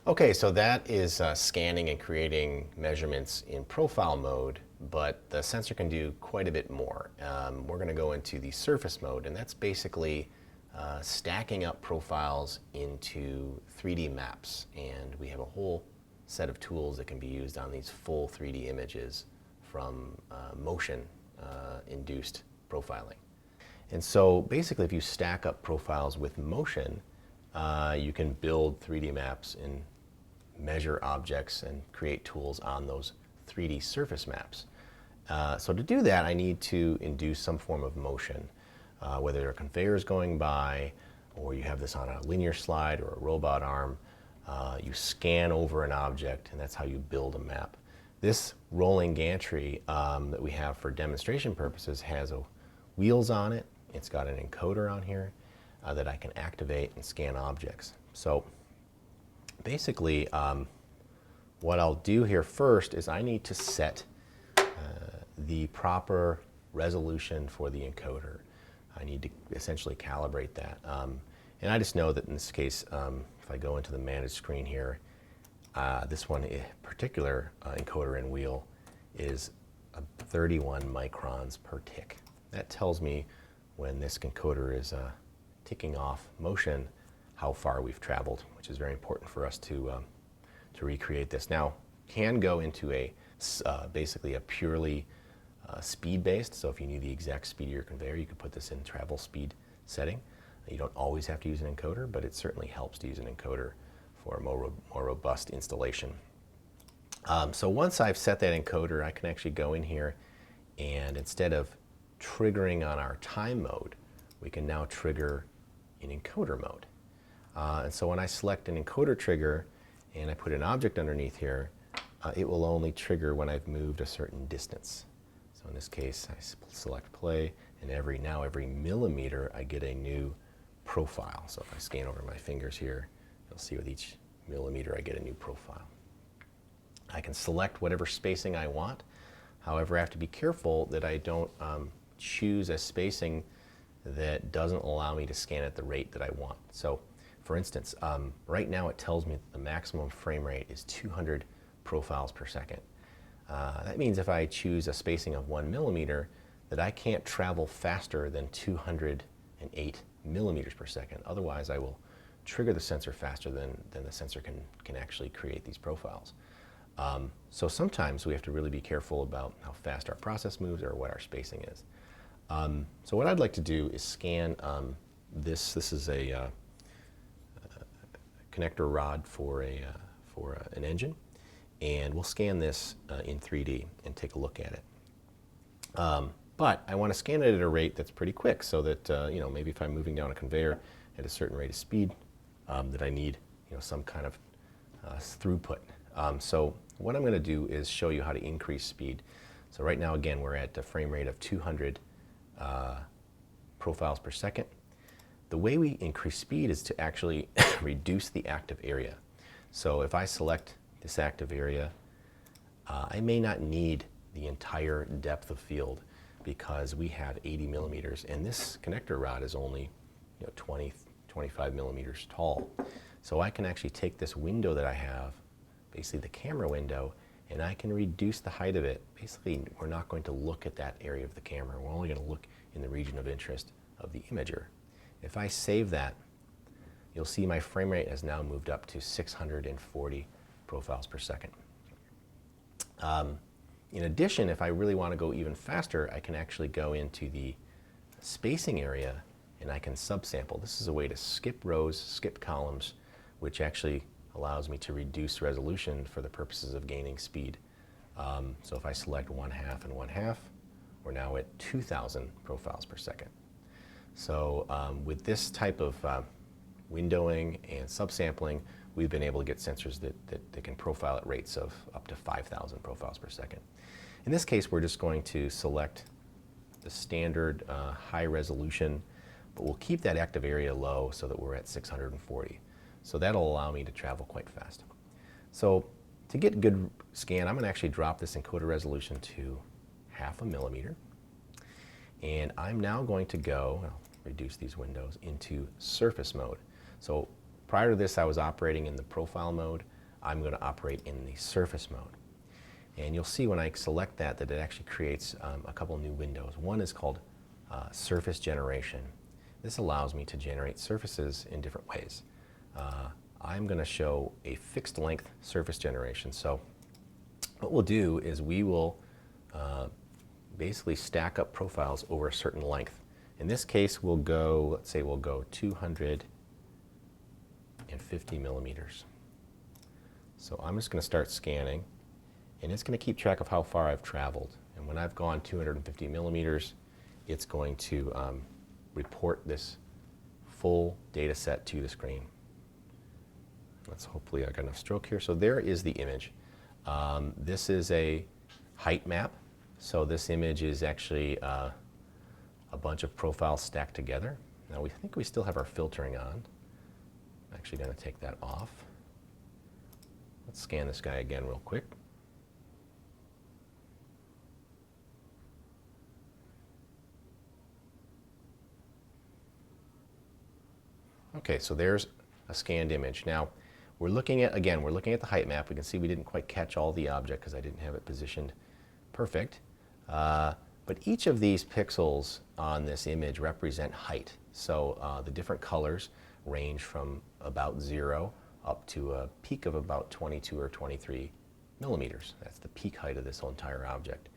Okay, so that is scanning and creating measurements in profile mode, but the sensor can do quite a bit more. We're going to go into the surface mode, and that's basically stacking up profiles into 3D maps. And we have a whole set of tools that can be used on these full 3D images from motion induced profiling. And so basically, if you stack up profiles with motion, you can build 3D maps and measure objects and create tools on those 3D surface maps. So to do that, I need to induce some form of motion, whether there are conveyors going by, or you have this on a linear slide or a robot arm. You scan over an object, and that's how you build a map. This rolling gantry that we have for demonstration purposes has wheels on it. It's got an encoder on here that I can activate and scan objects. So basically, what I'll do here first is I need to set the proper resolution for the encoder. I need to essentially calibrate that. And I just know that in this case, if I go into the manage screen here, this one in particular encoder and wheel is 31 microns per tick. That tells me when this encoder is ticking off motion, how far we've traveled, which is very important for us to recreate this. Now, can go into a basically a purely speed-based, so if you need the exact speed of your conveyor, you could put this in travel speed setting. You don't always have to use an encoder, but it certainly helps to use an encoder for a more robust installation. So once I've set that encoder, I can actually go in here, and instead of triggering on our time mode, we can now trigger in encoder mode. And so when I select an encoder trigger and I put an object underneath here, it will only trigger when I've moved a certain distance. So in this case, I select play, and every millimeter I get a new profile. So if I scan over my fingers here, you'll see with each millimeter I get a new profile. I can select whatever spacing I want. However, I have to be careful that I don't choose a spacing that doesn't allow me to scan at the rate that I want. So for instance, right now it tells me that the maximum frame rate is 200 profiles per second. That means if I choose a spacing of 1 millimeter, that I can't travel faster than 208 millimeters per second. Otherwise, I will trigger the sensor faster than the sensor can actually create these profiles. So sometimes we have to really be careful about how fast our process moves or what our spacing is. So what I'd like to do is scan this. This is a connector rod for an engine, and we'll scan this in 3D and take a look at it. But I want to scan it at a rate that's pretty quick, so that maybe if I'm moving down a conveyor at a certain rate of speed, that I need some kind of throughput. So what I'm going to do is show you how to increase speed. So right now, again, we're at a frame rate of 200 profiles per second. The way we increase speed is to actually reduce the active area. So if I select this active area, I may not need the entire depth of field because we have 80 millimeters, and this connector rod is only 20, 25 millimeters tall. So I can actually take this window that I have, basically the camera window, and I can reduce the height of it. Basically, we're not going to look at that area of the camera. We're only going to look in the region of interest of the imager. If I save that, you'll see my frame rate has now moved up to 640 profiles per second. In addition, if I really want to go even faster, I can actually go into the spacing area and I can subsample. This is a way to skip rows, skip columns, which actually allows me to reduce resolution for the purposes of gaining speed. So if I select 1/2 and 1/2, we're now at 2,000 profiles per second. So with this type of windowing and subsampling, we've been able to get sensors that can profile at rates of up to 5,000 profiles per second. In this case, we're just going to select the standard high resolution, but we'll keep that active area low so that we're at 640. So that'll allow me to travel quite fast. So to get good scan, I'm going to actually drop this encoder resolution to 1/2 millimeter. And I'm now going to go, I'll reduce these windows, into surface mode. So prior to this, I was operating in the profile mode. I'm going to operate in the surface mode. And you'll see when I select that it actually creates a couple new windows. One is called surface generation. This allows me to generate surfaces in different ways. I'm going to show a fixed length surface generation. So what we'll do is we will basically stack up profiles over a certain length. In this case, we'll go, let's say we'll go 250 millimeters. So I'm just going to start scanning, and it's going to keep track of how far I've traveled. And when I've gone 250 millimeters, it's going to report this full data set to the screen. Let's hopefully I got enough stroke here. So there is the image. This is a height map. So this image is actually a bunch of profiles stacked together. Now we think we still have our filtering on. I'm actually going to take that off. Let's scan this guy again real quick. Okay, so there's a scanned image. Now we're looking at, again, we're looking at the height map. We can see we didn't quite catch all the object because I didn't have it positioned perfect. But each of these pixels on this image represent height. So the different colors range from about 0 up to a peak of about 22 or 23 millimeters. That's the peak height of this whole entire object.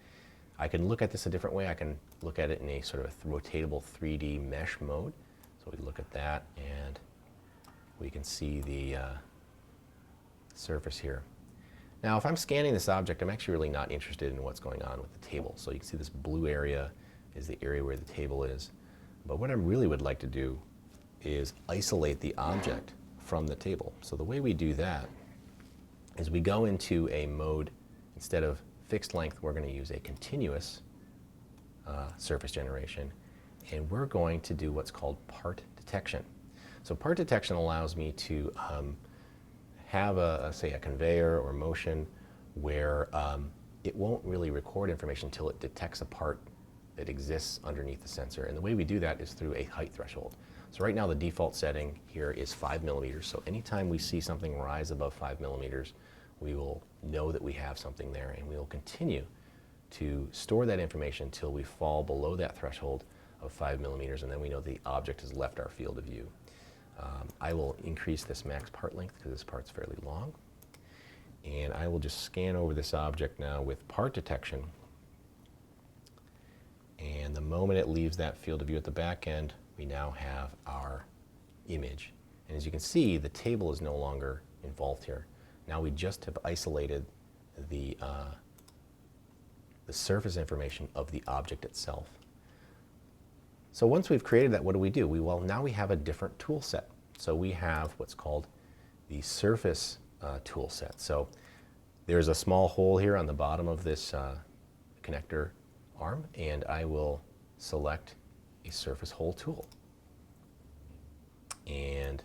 I can look at this a different way. I can look at it in a sort of a rotatable 3D mesh mode. So we look at that and we can see the surface here. Now if I'm scanning this object, I'm actually really not interested in what's going on with the table. So you can see this blue area is the area where the table is. But what I really would like to do is isolate the object from the table. So the way we do that is we go into a mode, instead of fixed length, we're going to use a continuous surface generation. And we're going to do what's called part detection. So part detection allows me to have say a conveyor or motion where it won't really record information until it detects a part that exists underneath the sensor. And the way we do that is through a height threshold. So right now the default setting here is 5 millimeters. So anytime we see something rise above 5 millimeters, we will know that we have something there, and we will continue to store that information until we fall below that threshold of 5 millimeters, and then we know the object has left our field of view. I will increase this max part length because this part's fairly long. And I will just scan over this object now with part detection. And the moment it leaves that field of view at the back end, we now have our image. And as you can see, the table is no longer involved here. Now we just have isolated the surface information of the object itself. So once we've created that, what do? Well, now we have a different tool set. So we have what's called the surface tool set. So there's a small hole here on the bottom of this connector arm, and I will select a surface hole tool. And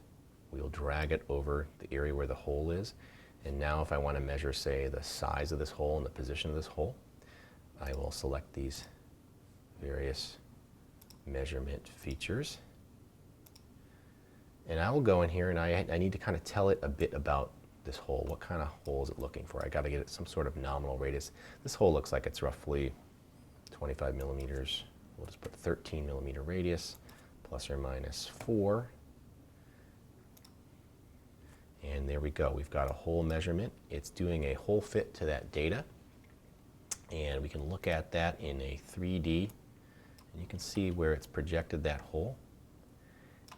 we'll drag it over the area where the hole is. And now if I want to measure, say, the size of this hole and the position of this hole, I will select these various measurement features. And I will go in here and I need to kind of tell it a bit about this hole. What kind of hole is it looking for? I got to get it some sort of nominal radius. This hole looks like it's roughly 25 millimeters. We'll just put 13 millimeter radius, plus or minus 4. And there we go. We've got a hole measurement. It's doing a hole fit to that data. And we can look at that in a 3D. And you can see where it's projected that hole.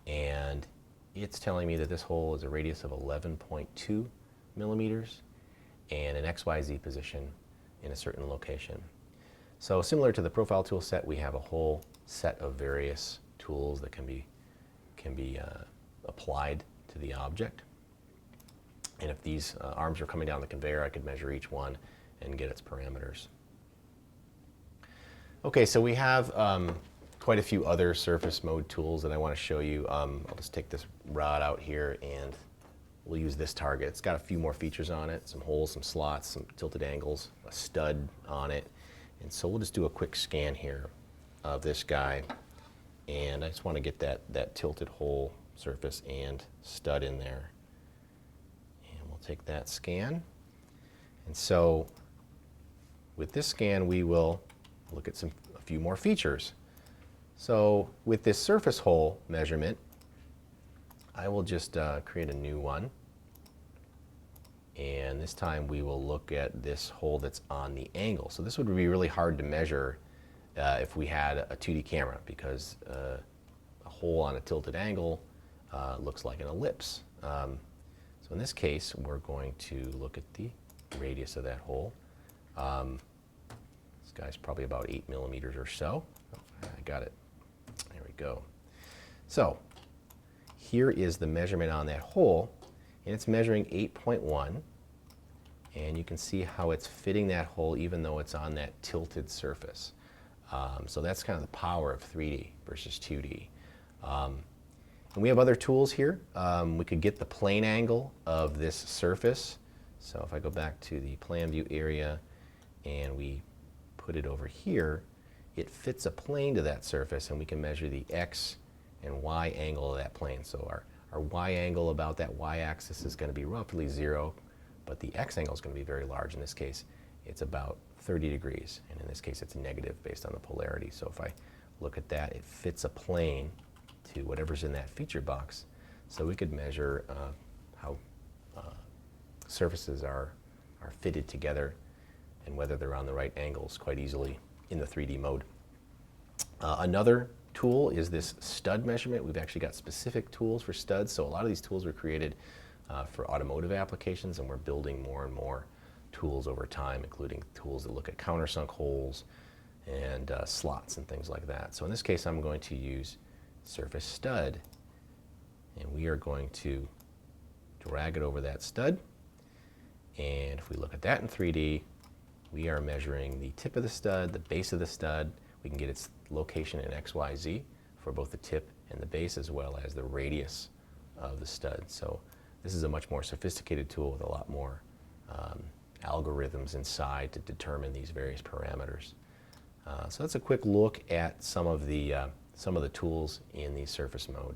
And it's telling me that this hole is a radius of 11.2 millimeters and an XYZ position in a certain location. So similar to the profile tool set, we have a whole set of various tools that can be applied to the object. And if these arms are coming down the conveyor, I could measure each one and get its parameters. Okay, so we have quite a few other surface mode tools that I want to show you. I'll just take this rod out here and we'll use this target. It's got a few more features on it, some holes, some slots, some tilted angles, a stud on it. And so we'll just do a quick scan here of this guy. And I just want to get that tilted hole surface and stud in there. And we'll take that scan. And so with this scan, we will look at a few more features. So with this surface hole measurement, I will just create a new one. And this time we will look at this hole that's on the angle. So this would be really hard to measure if we had a 2D camera, because a hole on a tilted angle looks like an ellipse. So in this case, we're going to look at the radius of that hole. This guy's probably about 8 millimeters or so. Oh, I got it. There we go. So here is the measurement on that hole, and it's measuring 8.1. And you can see how it's fitting that hole even though it's on that tilted surface. So that's kind of the power of 3D versus 2D. And we have other tools here. We could get the plane angle of this surface. So if I go back to the plan view area and we put it over here, it fits a plane to that surface, and we can measure the X and Y angle of that plane. So our Y angle about that Y axis is going to be roughly 0, but the X angle is going to be very large. In this case, it's about 30 degrees, and in this case it's negative based on the polarity. So if I look at that, it fits a plane to whatever's in that feature box. So we could measure how surfaces are fitted together and whether they're on the right angles quite easily in the 3D mode. Another tool is this stud measurement. We've actually got specific tools for studs. So a lot of these tools were created for automotive applications, and we're building more and more tools over time, including tools that look at countersunk holes and slots and things like that. So in this case, I'm going to use surface stud, and we are going to drag it over that stud. And if we look at that in 3D, we are measuring the tip of the stud, the base of the stud. We can get its location in XYZ for both the tip and the base, as well as the radius of the stud. So this is a much more sophisticated tool with a lot more algorithms inside to determine these various parameters. So that's a quick look at some of the tools in the surface mode.